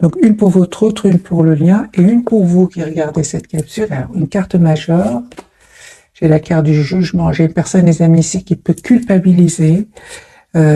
Donc, une pour votre autre, une pour le lien, et une pour vous qui regardez cette capsule. Alors, une carte majeure. J'ai la carte du jugement. J'ai une personne, les amis, ici, qui peut culpabiliser,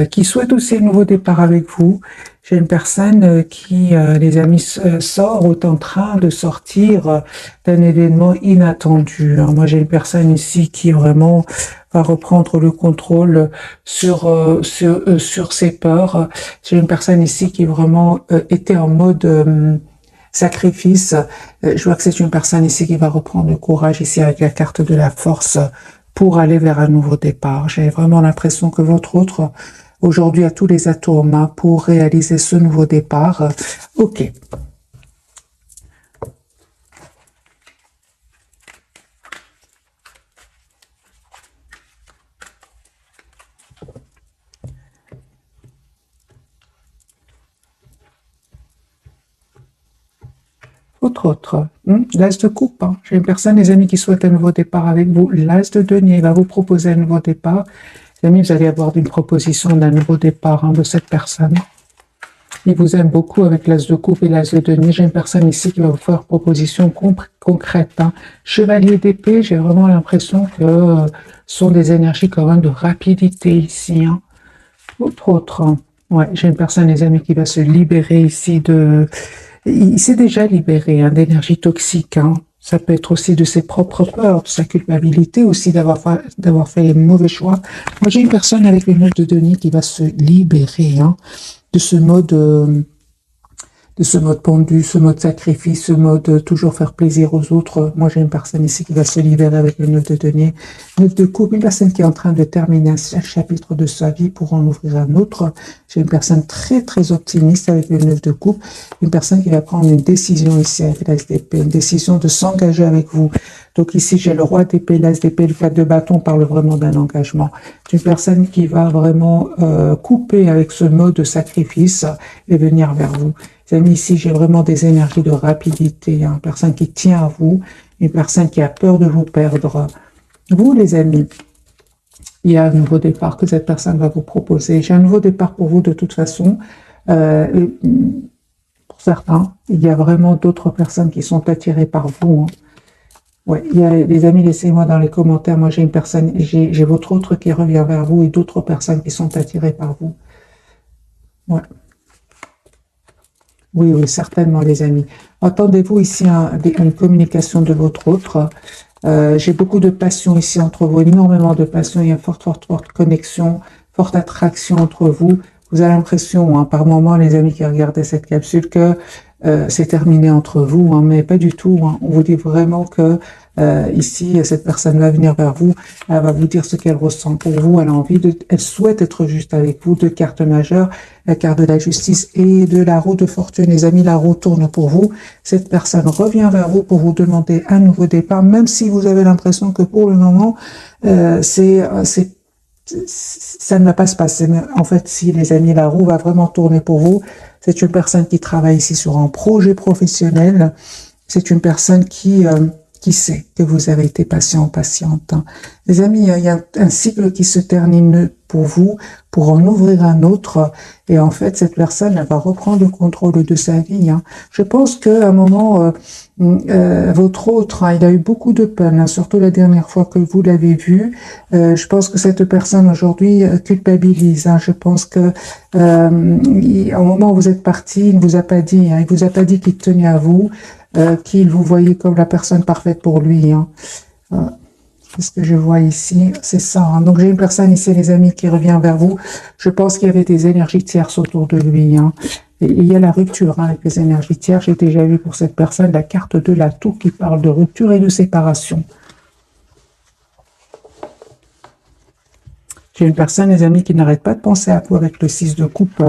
qui souhaite aussi un nouveau départ avec vous. J'ai une personne qui, les amis, sort ou est en train de sortir d'un événement inattendu. Alors, moi, j'ai une personne ici qui vraiment va reprendre le contrôle sur ses peurs. J'ai une personne ici qui vraiment était en mode sacrifice. Je vois que c'est une personne ici qui va reprendre le courage ici avec la carte de la force pour aller vers un nouveau départ. J'ai vraiment l'impression que votre autre aujourd'hui a tous les atouts en main pour réaliser ce nouveau départ. Ok. Votre autre, l'as de coupe. J'ai une personne, les amis, qui souhaite un nouveau départ avec vous. L'as de denier va vous proposer un nouveau départ. Les amis, vous allez avoir une proposition d'un nouveau départ de cette personne. Il vous aime beaucoup avec l'as de coupe et l'as de denier. J'ai une personne ici qui va vous faire proposition concrète. Chevalier d'épée, j'ai vraiment l'impression que ce sont des énergies quand même de rapidité ici. Autre autre. Ouais, j'ai une personne, les amis, qui va se libérer ici de... Il s'est déjà libéré d'énergie toxique. Ça peut être aussi de ses propres peurs, de sa culpabilité, aussi d'avoir fait les mauvais choix. Moi, j'ai une personne avec le 9 de denier qui va se libérer de ce mode pendu, ce mode sacrifice, ce mode toujours faire plaisir aux autres. Moi, j'ai une personne ici qui va se libérer avec le 9 de denier. 9 de coupe, une personne qui est en train de terminer un chapitre de sa vie pour en ouvrir un autre. J'ai une personne très, très optimiste avec le 9 de coupe. Une personne qui va prendre une décision ici avec l'as d'épée, une décision de s'engager avec vous. Donc ici, j'ai le roi d'épée, l'as d'épée, le 4 de bâton, parle vraiment d'un engagement. C'est une personne qui va vraiment couper avec ce mode de sacrifice et venir vers vous. Les amis, ici, j'ai vraiment des énergies de rapidité. Une personne qui tient à vous, une personne qui a peur de vous perdre. Vous, les amis, il y a un nouveau départ que cette personne va vous proposer. J'ai un nouveau départ pour vous de toute façon. Pour certains, il y a vraiment d'autres personnes qui sont attirées par vous. Ouais, il y a, les amis, laissez-moi dans les commentaires. Moi, j'ai une personne, j'ai votre autre qui revient vers vous et d'autres personnes qui sont attirées par vous. Ouais. Oui, oui, certainement, les amis. Entendez-vous ici une communication de votre autre. J'ai beaucoup de passion ici entre vous, énormément de passion. Il y a une forte, forte, forte connexion, forte attraction entre vous. Vous avez l'impression, par moment, les amis qui regardaient cette capsule, que c'est terminé entre vous, mais pas du tout. On vous dit vraiment que ici, cette personne va venir vers vous, elle va vous dire ce qu'elle ressent pour vous, elle souhaite être juste avec vous. Deux cartes majeures, la carte de la justice et de la roue de fortune. Les amis, la roue tourne pour vous. Cette personne revient vers vous pour vous demander un nouveau départ, même si vous avez l'impression que pour le moment, ça ne va pas se passer. Mais en fait, si les amis, la roue va vraiment tourner pour vous. C'est une personne qui travaille ici sur un projet professionnel. C'est une personne qui sait que vous avez été patient, patiente. Les amis, il y a un cycle qui se termine pour vous, pour en ouvrir un autre. Et en fait, cette personne, elle va reprendre le contrôle de sa vie. Je pense qu'à un moment, votre autre, il a eu beaucoup de peine, surtout la dernière fois que vous l'avez vu. Je pense que cette personne aujourd'hui culpabilise. Je pense que au moment où vous êtes parti, il ne vous a pas dit. Il vous a pas dit qu'il tenait à vous, qu'il vous voyait comme la personne parfaite pour lui. C'est ce que je vois ici, c'est ça. Donc j'ai une personne ici, les amis, qui revient vers vous. Je pense qu'il y avait des énergies tierces autour de lui. Et il y a la rupture avec les énergies tierces. J'ai déjà vu pour cette personne la carte de la tour qui parle de rupture et de séparation. J'ai une personne, les amis, qui n'arrête pas de penser à vous avec le 6 de coupe.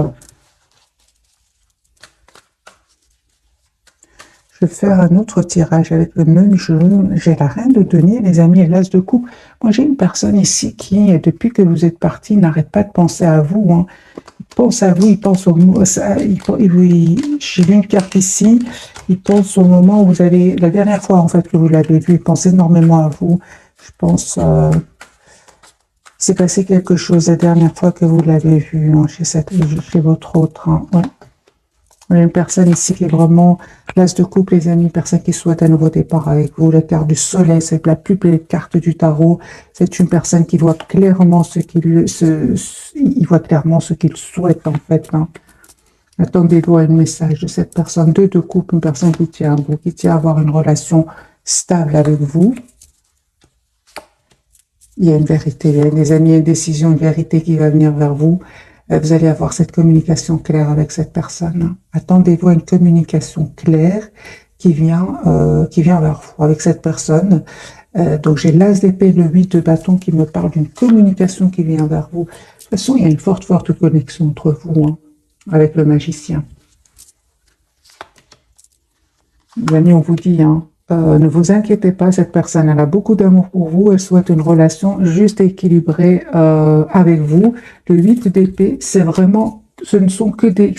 Je vais faire un autre tirage avec le même jeu. J'ai la reine de denier, les amis, et l'as de coupe. Moi, j'ai une personne ici qui, depuis que vous êtes parti, n'arrête pas de penser à vous. Il pense à vous, il pense au moment. J'ai vu une carte ici. Il pense au moment où vous avez, la dernière fois en fait que vous l'avez vu, il pense énormément à vous. Je pense, il s'est passé quelque chose la dernière fois que vous l'avez vu chez votre autre. Ouais. Il y a une personne ici qui est vraiment l'as de coupe, les amis, une personne qui souhaite un nouveau départ avec vous. La carte du soleil, c'est la plus belle carte du tarot. C'est une personne qui voit clairement il voit clairement ce qu'il souhaite, en fait, hein. Attendez-vous à un message de cette personne. Deux de coupe, une personne qui tient à vous, qui tient à avoir une relation stable avec vous. Il y a une vérité, les amis, une décision, une vérité qui va venir vers vous. Vous allez avoir cette communication claire avec cette personne. Attendez-vous à une communication claire qui vient vers vous avec cette personne. Donc j'ai l'as d'épée, le 8 de bâton qui me parle d'une communication qui vient vers vous. De toute façon, il y a une forte connexion entre vous, hein, avec le magicien. Les amis, on vous dit, hein, ne vous inquiétez pas, cette personne, elle a beaucoup d'amour pour vous, elle souhaite une relation juste et équilibrée avec vous. Le 8 d'épée, c'est vraiment, ce sont que des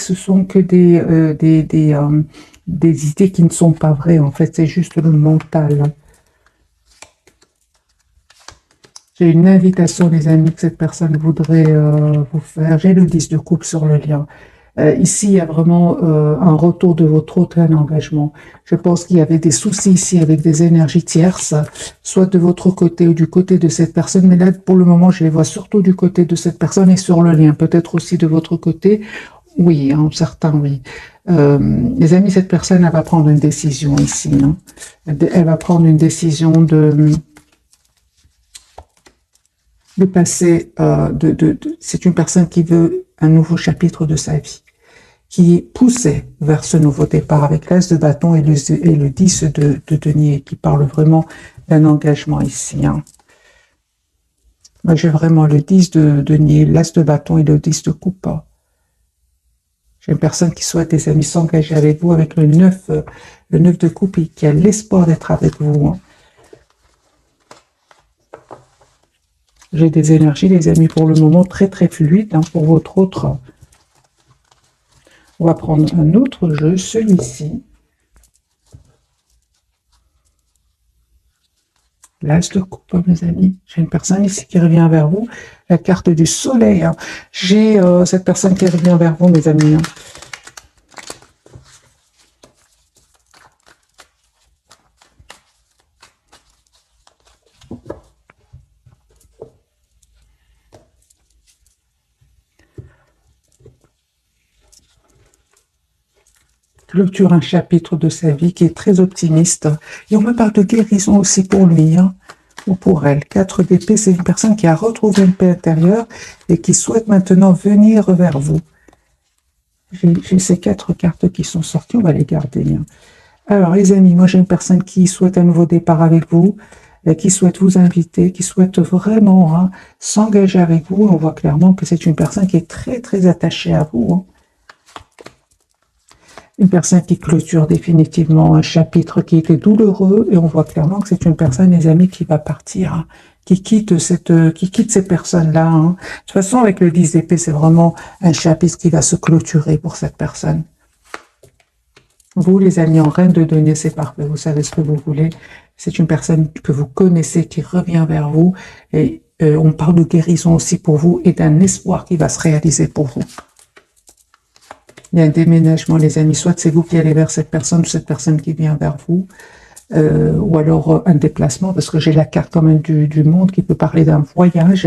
idées qui ne sont pas vraies, en fait, c'est juste le mental. J'ai une invitation, les amis, que cette personne voudrait vous faire. J'ai le 10 de coupe sur le lien. Ici, il y a vraiment un retour de votre autre, un engagement. Je pense qu'il y avait des soucis ici avec des énergies tierces, soit de votre côté ou du côté de cette personne. Mais là, pour le moment, je les vois surtout du côté de cette personne et sur le lien. Peut-être aussi de votre côté. Oui, hein, certains, oui. Les amis, cette personne, elle va prendre une décision ici. Hein. Elle va prendre une décision de passer, c'est une personne qui veut un nouveau chapitre de sa vie, qui est poussée vers ce nouveau départ avec l'as de bâton et le 10 de denier, qui parle vraiment d'un engagement ici. Hein. Moi, j'ai vraiment le 10 de denier, l'as de bâton et le 10 de coupe. J'ai une personne qui souhaite, des amis, s'engager avec vous avec le 9 de coupe et qui a l'espoir d'être avec vous. Hein. J'ai des énergies, les amis, pour le moment, très fluides, hein, pour votre autre. On va prendre un autre jeu, celui-ci. L'as de coupe, hein, mes amis. J'ai une personne ici qui revient vers vous. La carte du soleil. Hein. J'ai cette personne qui revient vers vous, mes amis. Hein. Clôture un chapitre de sa vie qui est très optimiste. Et on me parle de guérison aussi pour lui, hein, ou pour elle. 4 d'épée, c'est une personne qui a retrouvé une paix intérieure et qui souhaite maintenant venir vers vous. J'ai ces 4 cartes qui sont sorties, on va les garder. Hein. Alors les amis, moi j'ai une personne qui souhaite un nouveau départ avec vous, qui souhaite vous inviter, qui souhaite vraiment, hein, s'engager avec vous. On voit clairement que c'est une personne qui est très attachée à vous. Hein. Une personne qui clôture définitivement un chapitre qui était douloureux et on voit clairement que c'est une personne, les amis, qui va partir, hein, qui quitte ces personnes-là. Hein. De toute façon, avec le 10 d'épée, c'est vraiment un chapitre qui va se clôturer pour cette personne. Vous, les amis, en reine de denier, c'est parfait. Vous savez ce que vous voulez. C'est une personne que vous connaissez qui revient vers vous et on parle de guérison aussi pour vous et d'un espoir qui va se réaliser pour vous. Il y a un déménagement, les amis. Soit c'est vous qui allez vers cette personne, ou cette personne qui vient vers vous. Ou alors un déplacement, parce que j'ai la carte quand même du monde qui peut parler d'un voyage.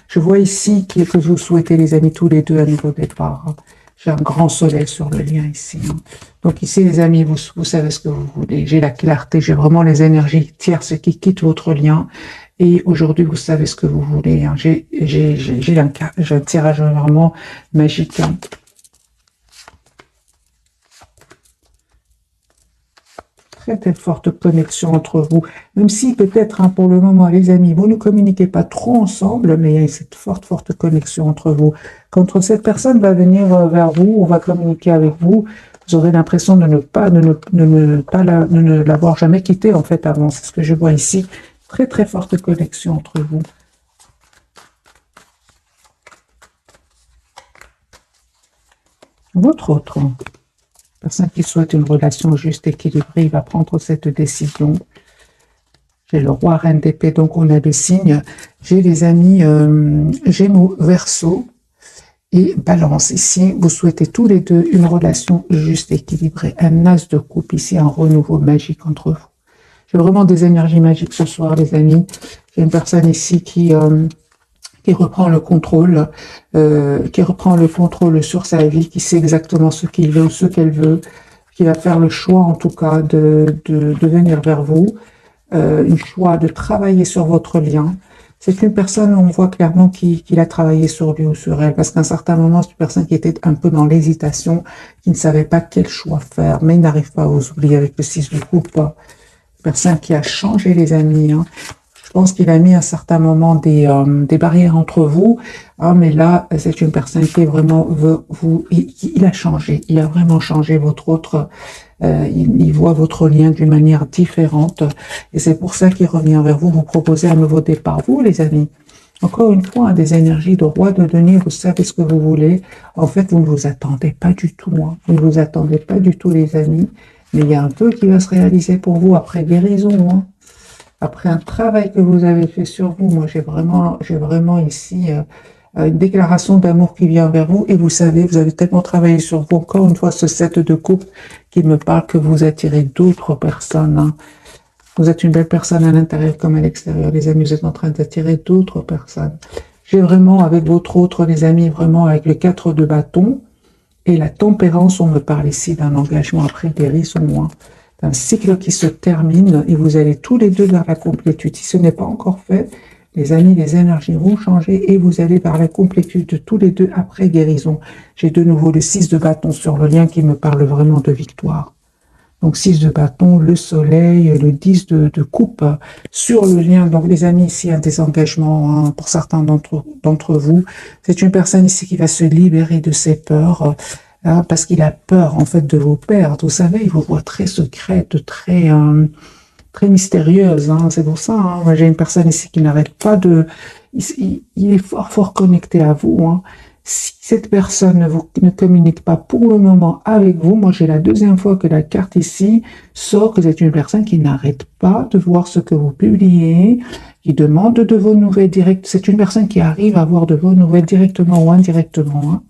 Je vois ici que vous souhaitez, les amis, tous les deux un nouveau départ. Hein. J'ai un grand soleil sur le lien ici. Hein. Donc ici, les amis, vous savez ce que vous voulez. J'ai la clarté, j'ai vraiment les énergies tierces qui quittent votre lien. Et aujourd'hui, vous savez ce que vous voulez. Hein. J'ai un tirage vraiment magique. Hein. Très forte connexion entre vous, même si peut-être, hein, pour le moment, les amis, vous ne communiquez pas trop ensemble, mais il y a cette forte connexion entre vous. Quand cette personne va venir vers vous, ou va communiquer avec vous, vous aurez l'impression de ne l'avoir jamais quitté, en fait, avant. C'est ce que je vois ici. Très forte connexion entre vous. Votre autre personne qui souhaite une relation juste équilibrée, il va prendre cette décision. J'ai le roi, reine d'épée, donc on a le signe. J'ai les amis Gémeaux, Verseau. Et balance, ici, vous souhaitez tous les deux une relation juste équilibrée. Un as de coupe, ici, un renouveau magique entre vous. J'ai vraiment des énergies magiques ce soir, les amis. J'ai une personne ici qui reprend le contrôle, sur sa vie, qui sait exactement ce qu'il veut ou ce qu'elle veut, qui va faire le choix, en tout cas, de venir vers vous, un choix de travailler sur votre lien. C'est une personne, on voit clairement qu'il a travaillé sur lui ou sur elle, parce qu'à un certain moment, c'est une personne qui était un peu dans l'hésitation, qui ne savait pas quel choix faire, mais il n'arrive pas à vous oublier avec le 6 de coupe. Personne qui a changé, les amis. Hein. Je pense qu'il a mis à un certain moment des barrières entre vous, hein, mais là, c'est une personne qui est vraiment il a changé, il a vraiment changé votre autre. Il voit votre lien d'une manière différente, et c'est pour ça qu'il revient vers vous, vous proposer un nouveau départ. Vous, les amis, encore une fois, hein, des énergies de roi de denier, vous savez ce que vous voulez. En fait, vous ne vous attendez pas du tout, hein. Vous ne vous attendez pas du tout, les amis. Mais il y a un peu qui va se réaliser pour vous après guérison, hein. Après un travail que vous avez fait sur vous. Moi, j'ai vraiment ici une déclaration d'amour qui vient vers vous. Et vous savez, vous avez tellement travaillé sur vous. Encore une fois, ce 7 de coupe qui me parle que vous attirez d'autres personnes, hein. Vous êtes une belle personne à l'intérieur comme à l'extérieur. Les amis, vous êtes en train d'attirer d'autres personnes. J'ai vraiment, avec votre autre, les amis, vraiment avec le 4 de bâton et la tempérance, on me parle ici d'un engagement après guérison, hein, d'un cycle qui se termine et vous allez tous les deux vers la complétude. Si ce n'est pas encore fait, les amis, les énergies vont changer et vous allez vers la complétude tous les deux après guérison. J'ai de nouveau le 6 de bâton sur le lien qui me parle vraiment de victoire. Donc 6 de bâton, le soleil, le 10 de coupe sur le lien. Donc les amis, ici, un désengagement, hein, pour certains d'entre vous. C'est une personne ici qui va se libérer de ses peurs, hein, parce qu'il a peur en fait de vous perdre. Vous savez, il vous voit très secrète, très mystérieuse. Hein, c'est pour ça. Hein, moi, j'ai une personne ici qui n'arrête pas de... Il est fort connecté à vous. Hein. Si cette personne ne communique pas pour le moment avec vous, moi j'ai la deuxième fois que la carte ici sort que c'est une personne qui n'arrête pas de voir ce que vous publiez, qui demande de vos nouvelles directes. C'est une personne qui arrive à avoir de vos nouvelles directement ou indirectement. Hein.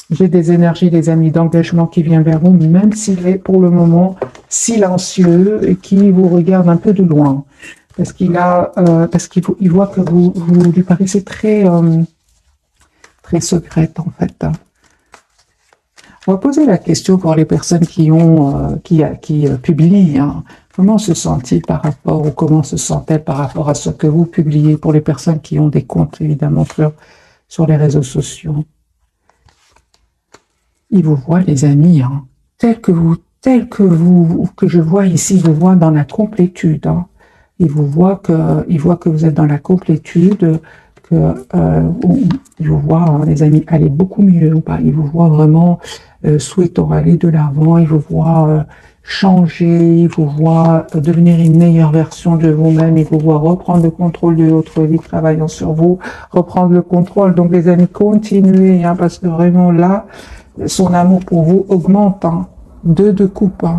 J'ai des énergies, des amis, d'engagement qui viennent vers vous, même s'il est pour le moment silencieux et qui vous regarde un peu de loin. Parce qu'il voit que vous lui paraissez très secrète en fait. On va poser la question pour les personnes qui publient. Hein. Comment se sent-il par rapport, ou comment se sent-elle par rapport à ce que vous publiez pour les personnes qui ont des comptes évidemment sur les réseaux sociaux? Ils vous voient, les amis, hein, que je vois ici, je vois dans la complétude. Hein. Ils voient que vous êtes dans la complétude. Il vous voit, hein, les amis, aller beaucoup mieux. Il vous voit vraiment souhaitant aller de l'avant. Il vous voit changer. Il vous voit devenir une meilleure version de vous-même. Il vous voit reprendre le contrôle de votre vie, travaillant sur vous, reprendre le contrôle. Donc, les amis, continuez, hein, parce que vraiment là, son amour pour vous augmente. Hein. 2 de coupe. Hein.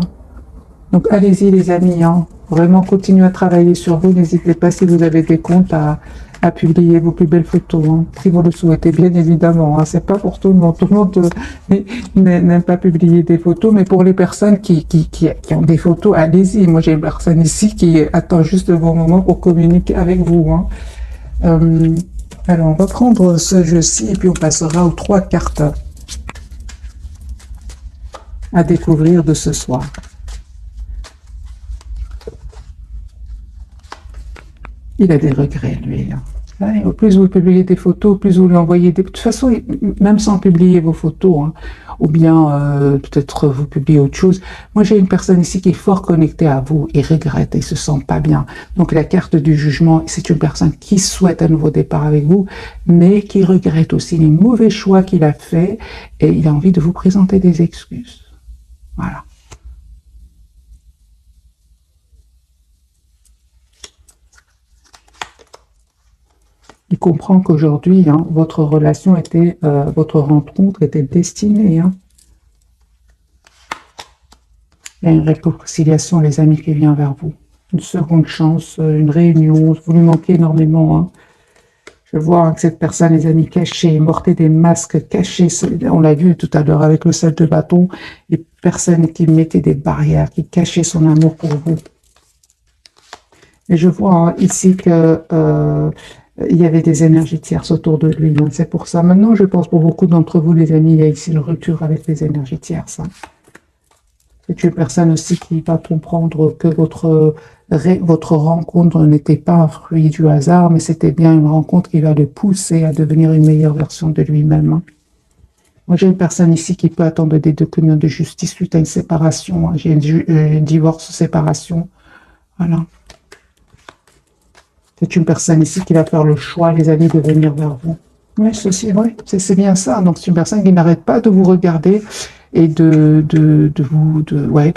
Donc, allez-y, les amis. Hein. Vraiment, continuez à travailler sur vous. N'hésitez pas, si vous avez des comptes, à publier vos plus belles photos, hein, si vous le souhaitez, bien évidemment. Hein, c'est pas pour tout le monde. Tout le monde n'aime pas publier des photos, mais pour les personnes qui ont des photos, allez-y. Moi, j'ai une personne ici qui attend juste le bon moment pour communiquer avec vous. Hein. Alors, on va prendre ce jeu-ci et puis on passera aux 3 cartes à découvrir de ce soir. Il a des regrets, lui. Hein. Plus vous publiez des photos, plus vous lui envoyez des... De toute façon, même sans publier vos photos, hein, ou bien peut-être vous publiez autre chose. Moi, j'ai une personne ici qui est fort connectée à vous et regrette et se sent pas bien. Donc, la carte du jugement, c'est une personne qui souhaite un nouveau départ avec vous, mais qui regrette aussi les mauvais choix qu'il a faits et il a envie de vous présenter des excuses. Voilà. Il comprend qu'aujourd'hui, hein, votre relation votre rencontre était destinée. Hein. Il y a une réconciliation, les amis, qui vient vers vous. Une seconde chance, une réunion. Vous lui manquez énormément. Hein. Je vois hein, que cette personne, les amis, cachée, portait des masques cachés. On l'a vu tout à l'heure avec le 7 de bâton. Les personnes qui mettaient des barrières, qui cachaient son amour pour vous. Et je vois hein, ici que il y avait des énergies tierces autour de lui. Donc c'est pour ça. Maintenant, je pense pour beaucoup d'entre vous, les amis, il y a ici une rupture avec les énergies tierces. Hein. C'est une personne aussi qui va comprendre que votre rencontre n'était pas un fruit du hasard, mais c'était bien une rencontre qui va le pousser à devenir une meilleure version de lui-même. Hein. Moi, j'ai une personne ici qui peut attendre des documents de justice suite à une séparation. Hein. J'ai un divorce, séparation. Voilà. C'est une personne ici qui va faire le choix, les amis, de venir vers vous. Oui, ceci est vrai. C'est bien ça. Donc, c'est une personne qui n'arrête pas de vous regarder et de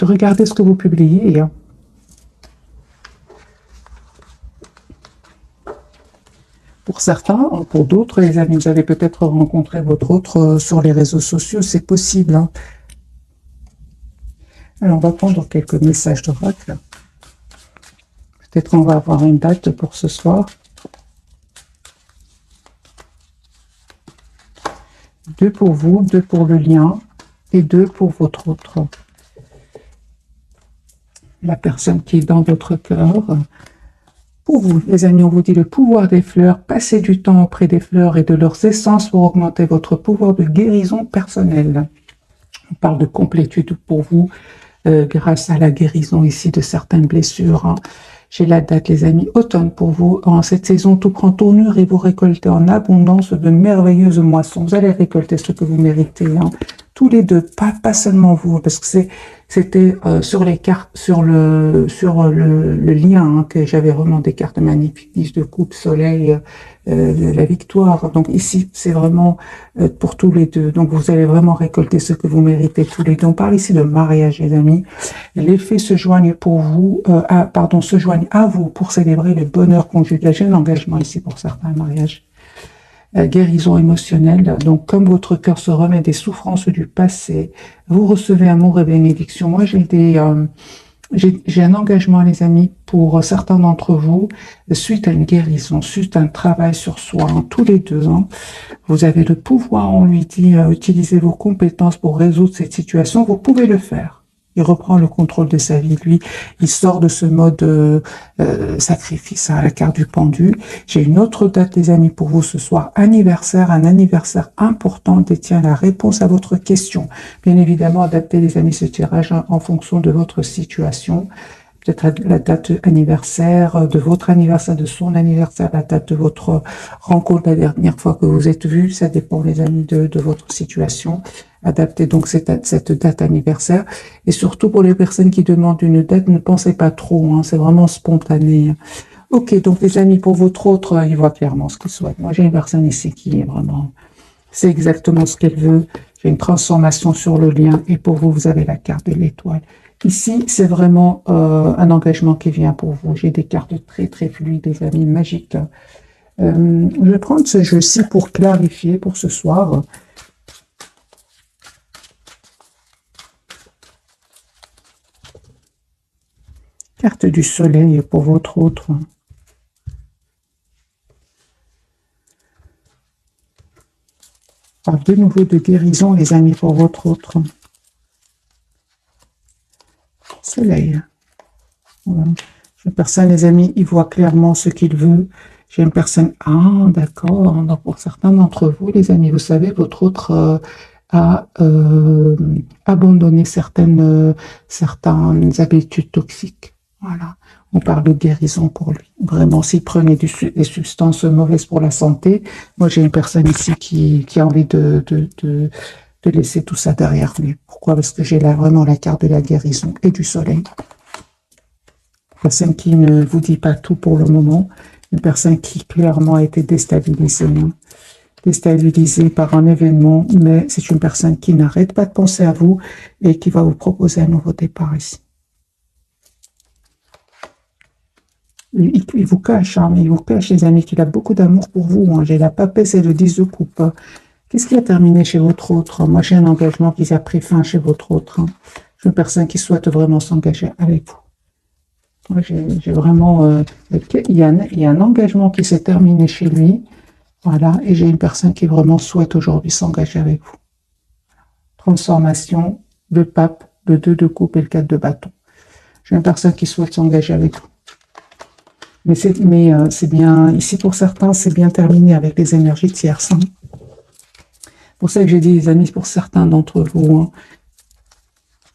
regarder ce que vous publiez. Hein. Pour certains, pour d'autres, les amis, vous avez peut-être rencontré votre autre sur les réseaux sociaux, c'est possible. Hein. Alors, on va prendre quelques messages d'oracle. Peut-être on va avoir une date pour ce soir. 2 pour vous, 2 pour le lien et 2 pour votre autre. La personne qui est dans votre cœur. Pour vous, les amis, on vous dit le pouvoir des fleurs. Passez du temps auprès des fleurs et de leurs essences pour augmenter votre pouvoir de guérison personnelle. On parle de complétude pour vous grâce à la guérison ici de certaines blessures. Hein. J'ai la date, les amis, automne pour vous. En cette saison, tout prend tournure et vous récoltez en abondance de merveilleuses moissons. Vous allez récolter ce que vous méritez. Hein. Tous les deux, pas seulement vous, parce que c'était sur les cartes, sur le lien hein, que j'avais vraiment des cartes magnifiques, 10 de coupe, soleil, de la victoire. Donc ici, c'est vraiment pour tous les deux. Donc vous allez vraiment récolter ce que vous méritez tous les deux. On parle ici de mariage, les amis. Les faits se joignent pour vous, se joignent à vous pour célébrer le bonheur conjugal. J'ai un engagement ici pour certains mariages. Guérison émotionnelle. Donc, comme votre cœur se remet des souffrances du passé, vous recevez amour et bénédiction. Moi, j'ai un engagement, les amis, pour certains d'entre vous, suite à une guérison, suite à un travail sur soi, hein, tous les deux. Hein, vous avez le pouvoir, on lui dit, utiliser vos compétences pour résoudre cette situation. Vous pouvez le faire. Il reprend le contrôle de sa vie, lui. Il sort de ce mode sacrifice à la carte du pendu. J'ai une autre date, les amis, pour vous ce soir. Anniversaire, un anniversaire important détient la réponse à votre question. Bien évidemment, adaptez, les amis, ce tirage en fonction de votre situation. Peut-être la date anniversaire, de votre anniversaire, de son anniversaire, la date de votre rencontre la dernière fois que vous êtes vus. Ça dépend, les amis, de votre situation. Adaptez donc cette date anniversaire. Et surtout pour les personnes qui demandent une date, ne pensez pas trop, hein, c'est vraiment spontané. Ok, donc les amis, pour votre autre, il voit clairement ce qu'il souhaite. Moi, j'ai une personne ici qui est vraiment, c'est exactement ce qu'elle veut. J'ai une transformation sur le lien. Et pour vous, vous avez la carte de l'étoile. Ici, c'est vraiment un engagement qui vient pour vous. J'ai des cartes très, très fluides, des amis, magiques. Je vais prendre ce jeu-ci pour clarifier pour ce soir. Carte du soleil pour votre autre. Alors, de nouveau de guérison, les amis, pour votre autre. Soleil. Voilà. Une personne, les amis, il voit clairement ce qu'il veut. J'ai une personne, ah, d'accord. Donc, pour certains d'entre vous, les amis, vous savez, votre autre a abandonné certaines habitudes toxiques. Voilà, on parle de guérison pour lui. Vraiment, s'il prenait des substances mauvaises pour la santé, moi j'ai une personne ici qui a envie de laisser tout ça derrière lui. Pourquoi? Parce que j'ai là vraiment la carte de la guérison et du soleil. Personne qui ne vous dit pas tout pour le moment. Une personne qui clairement a été déstabilisée. Déstabilisée par un événement, mais c'est une personne qui n'arrête pas de penser à vous et qui va vous proposer un nouveau départ ici. Il vous cache, hein, il vous cache, les amis, qu'il a beaucoup d'amour pour vous. Hein. J'ai la papesse et le 10 de coupe. Qu'est-ce qui a terminé chez votre autre? Moi, j'ai un engagement qui a pris fin chez votre autre. Hein. Je suis une personne qui souhaite vraiment s'engager avec vous. Moi, j'ai vraiment... il y a un engagement qui s'est terminé chez lui. Voilà, et j'ai une personne qui vraiment souhaite aujourd'hui s'engager avec vous. Transformation, le pape, le 2 de coupe et le 4 de bâton. J'ai une personne qui souhaite s'engager avec vous. Mais c'est bien, ici pour certains, c'est bien terminé avec les énergies tierces. Hein. Pour ça que j'ai dit, les amis, pour certains d'entre vous, hein,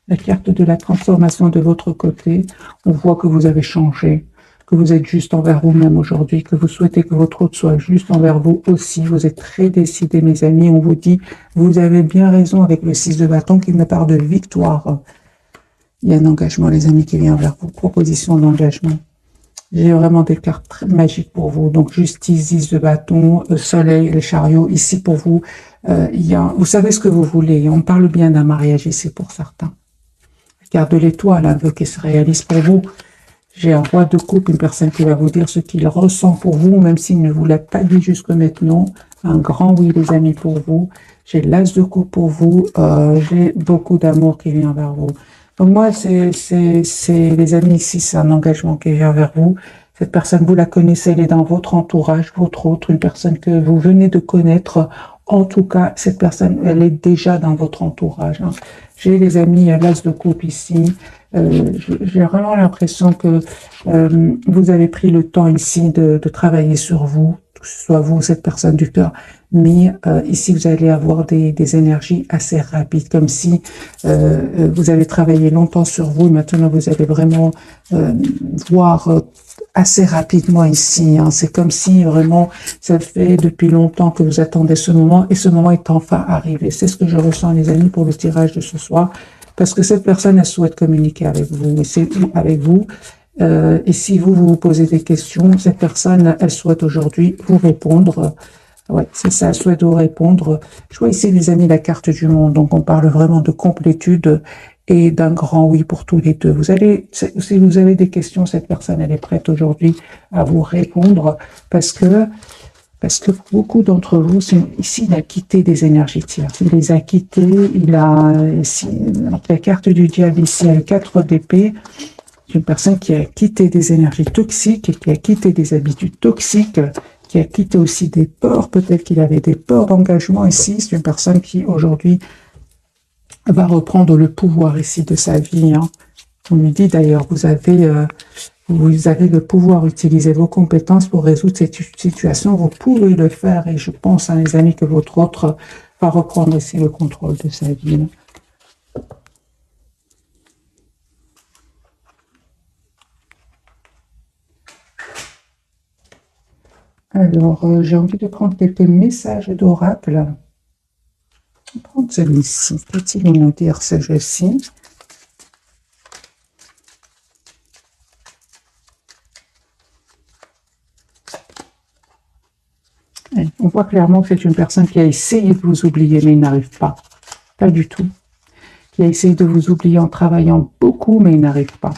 la carte de la transformation de votre côté, on voit que vous avez changé, que vous êtes juste envers vous-même aujourd'hui, que vous souhaitez que votre autre soit juste envers vous aussi. Vous êtes très décidés, mes amis. On vous dit, vous avez bien raison avec le 6 de bâton qui me parle de victoire. Il y a un engagement, les amis, qui vient vers vous. Proposition d'engagement. J'ai vraiment des cartes très magiques pour vous. Donc, justice, 10 de bâton, soleil, les chariots. Ici, pour vous, vous savez ce que vous voulez. On parle bien d'un mariage ici pour certains. Carte de l'étoile, un vœu qui se réalise pour vous. J'ai un roi de coupe, une personne qui va vous dire ce qu'il ressent pour vous, même s'il ne vous l'a pas dit jusque maintenant. Un grand oui, les amis, pour vous. J'ai l'as de coupe pour vous. J'ai beaucoup d'amour qui vient vers vous. Donc moi, les amis ici, c'est un engagement qui vient vers vous. Cette personne, vous la connaissez, elle est dans votre entourage, votre autre, une personne que vous venez de connaître. En tout cas, cette personne, elle est déjà dans votre entourage. Hein. J'ai les amis, l'as de coupe ici. J'ai vraiment l'impression que vous avez pris le temps ici de travailler sur vous, que ce soit vous, cette personne du cœur. Mais ici, vous allez avoir des énergies assez rapides, comme si vous avez travaillé longtemps sur vous et maintenant vous allez vraiment voir assez rapidement ici. Hein. C'est comme si vraiment ça fait depuis longtemps que vous attendez ce moment et ce moment est enfin arrivé. C'est ce que je ressens, les amis, pour le tirage de ce soir. Parce que cette personne, elle souhaite communiquer avec vous. Et c'est avec vous. Et si vous posez des questions, cette personne, elle souhaite aujourd'hui vous répondre. Ouais, c'est ça, elle souhaite vous répondre. Je vois ici, les amis, la carte du monde. Donc, on parle vraiment de complétude et d'un grand oui pour tous les deux. Si vous avez des questions, cette personne, elle est prête aujourd'hui à vous répondre parce que beaucoup d'entre vous, ici, il a quitté des énergies tierces. Il les a quittés, ici, la carte du diable ici, le 4 d'épée. C'est une personne qui a quitté des énergies toxiques, qui a quitté des habitudes toxiques, qui a quitté aussi des peurs. Peut-être qu'il avait des peurs d'engagement ici. C'est une personne qui, aujourd'hui, va reprendre le pouvoir ici de sa vie. Hein. On lui dit d'ailleurs, vous avez le pouvoir d'utiliser vos compétences pour résoudre cette situation. Vous pouvez le faire et je pense, hein, les amis, que votre autre va reprendre ici le contrôle de sa vie. Alors, j'ai envie de prendre quelques messages d'oracle. Je vais prendre celui-ci. Peut-il nous dire celui-ci? On voit clairement que c'est une personne qui a essayé de vous oublier, mais il n'arrive pas. Pas du tout. Qui a essayé de vous oublier en travaillant beaucoup, mais il n'arrive pas.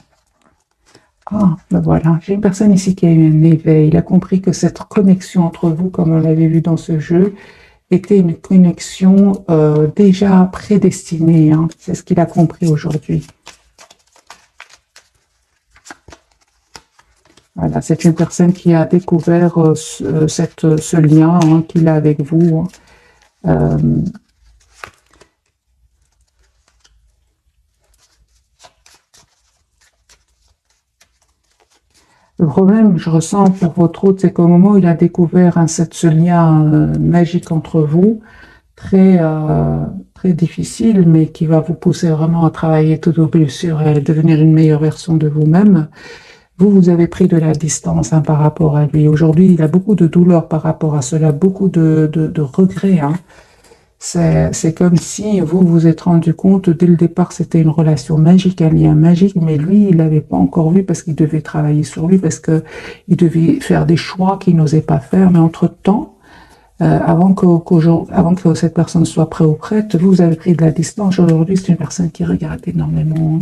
Ah, ben voilà. J'ai une personne ici qui a eu un éveil. Il a compris que cette connexion entre vous, comme on l'avait vu dans ce jeu, était une connexion déjà prédestinée. Hein. C'est ce qu'il a compris aujourd'hui. Voilà, c'est une personne qui a découvert ce lien hein, qu'il a avec vous. Hein. Le problème, je ressens pour votre autre, c'est qu'au moment où il a découvert ce lien magique entre vous, très difficile, mais qui va vous pousser vraiment à travailler toutes vos blessures et à devenir une meilleure version de vous-même, vous avez pris de la distance hein, par rapport à lui. Aujourd'hui, il a beaucoup de douleur par rapport à cela, beaucoup de regrets. Hein. C'est comme si vous vous êtes rendu compte, dès le départ, c'était une relation magique, un lien magique, mais lui, il l'avait pas encore vu parce qu'il devait travailler sur lui, parce que il devait faire des choix qu'il n'osait pas faire. Mais entre-temps, avant que cette personne soit prête ou prête, vous avez pris de la distance. Aujourd'hui, c'est une personne qui regarde énormément.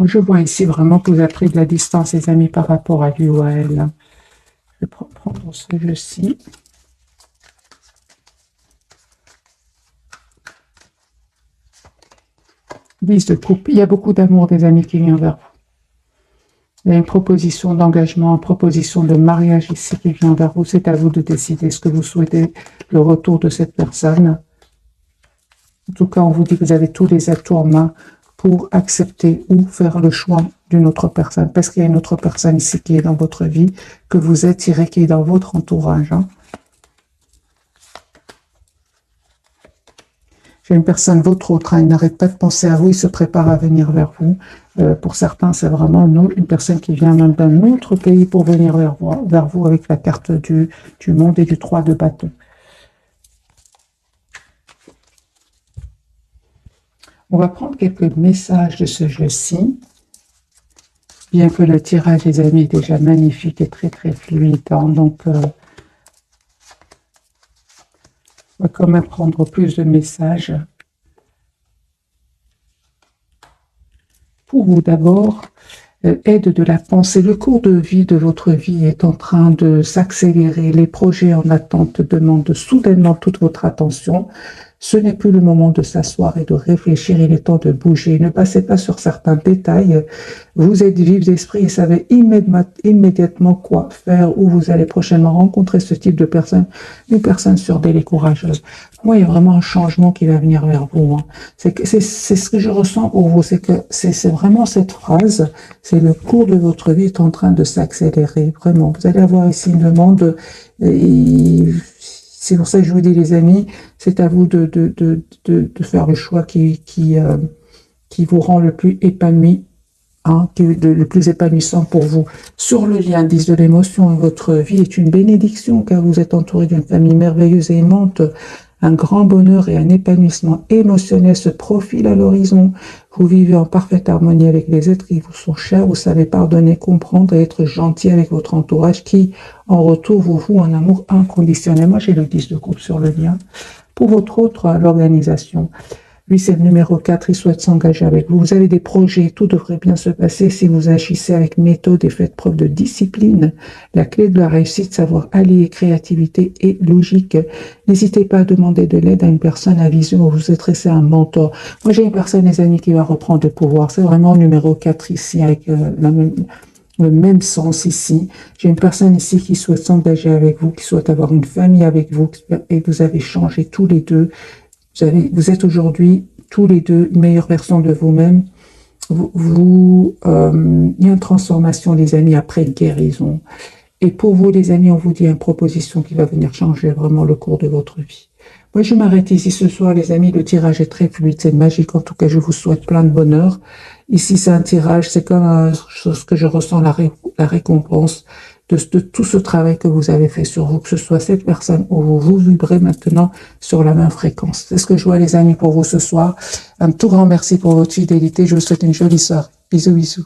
Je vois ici vraiment que vous avez pris de la distance, les amis, par rapport à lui ou à elle. Je vais prendre ce jeu-ci. 10 de coupe. Il y a beaucoup d'amour des amis qui vient vers vous. Il y a une proposition d'engagement, une proposition de mariage ici qui vient vers vous. C'est à vous de décider ce que vous souhaitez, le retour de cette personne. En tout cas, on vous dit que vous avez tous les atouts en main pour accepter ou faire le choix d'une autre personne. Parce qu'il y a une autre personne ici qui est dans votre vie, que vous attirez, qui est dans votre entourage. J'ai une personne, votre autre, il n'arrête pas de penser à vous, il se prépare à venir vers vous. Pour certains, c'est vraiment une personne qui vient même d'un autre pays pour venir vers vous avec la carte du monde et du 3 de bâton. On va prendre quelques messages de ce jeu-ci. Bien que le tirage, les amis, est déjà magnifique et très très fluide. Donc, on va quand même prendre plus de messages. Pour vous d'abord, aide de la pensée. Le cours de vie de votre vie est en train de s'accélérer. Les projets en attente demandent soudainement toute votre attention. Ce n'est plus le moment de s'asseoir et de réfléchir, il est temps de bouger. Ne passez pas sur certains détails. Vous êtes vif d'esprit et savez immédiatement quoi faire, où vous allez prochainement rencontrer ce type de personne, une personne surdelle et courageuse. Moi, il y a vraiment un changement qui va venir vers vous. C'est ce que je ressens pour vous, c'est que c'est vraiment cette phrase, c'est le cours de votre vie est en train de s'accélérer, vraiment. Vous allez avoir ici une demande, c'est pour ça que je vous dis, les amis, c'est à vous de faire le choix qui vous rend le plus épanoui, qui est le plus épanouissant pour vous. Sur le lien 10 de l'émotion, votre vie est une bénédiction car vous êtes entouré d'une famille merveilleuse et aimante. Un grand bonheur et un épanouissement émotionnel se profilent à l'horizon. Vous vivez en parfaite harmonie avec les êtres qui vous sont chers. Vous savez pardonner, comprendre et être gentil avec votre entourage qui, en retour, vous voue un amour inconditionnel. Moi, j'ai le 10 de coupe sur le lien. Pour votre autre, l'organisation. Lui, c'est le numéro 4, il souhaite s'engager avec vous. Vous avez des projets, tout devrait bien se passer si vous agissez avec méthode et faites preuve de discipline. La clé de la réussite, savoir allier créativité et logique. N'hésitez pas à demander de l'aide à une personne à vision ou vous adresser à un mentor. Moi, j'ai une personne, les amis, qui va reprendre le pouvoir. C'est vraiment le numéro 4 ici, avec le même sens ici. J'ai une personne ici qui souhaite s'engager avec vous, qui souhaite avoir une famille avec vous, et vous avez changé tous les deux. Vous êtes aujourd'hui tous les deux une meilleure version de vous-même. Il y a une transformation, les amis, après guérison. Et pour vous, les amis, on vous dit une proposition qui va venir changer vraiment le cours de votre vie. Moi, je m'arrête ici ce soir, les amis. Le tirage est très fluide, c'est magique. En tout cas, je vous souhaite plein de bonheur. Ici, c'est un tirage, c'est comme ce que je ressens, la récompense de tout ce travail que vous avez fait sur vous, que ce soit cette personne où vous vibrez maintenant sur la même fréquence. C'est ce que je vois, les amis, pour vous ce soir. Un tout grand merci pour votre fidélité. Je vous souhaite une jolie soirée. Bisous, bisous.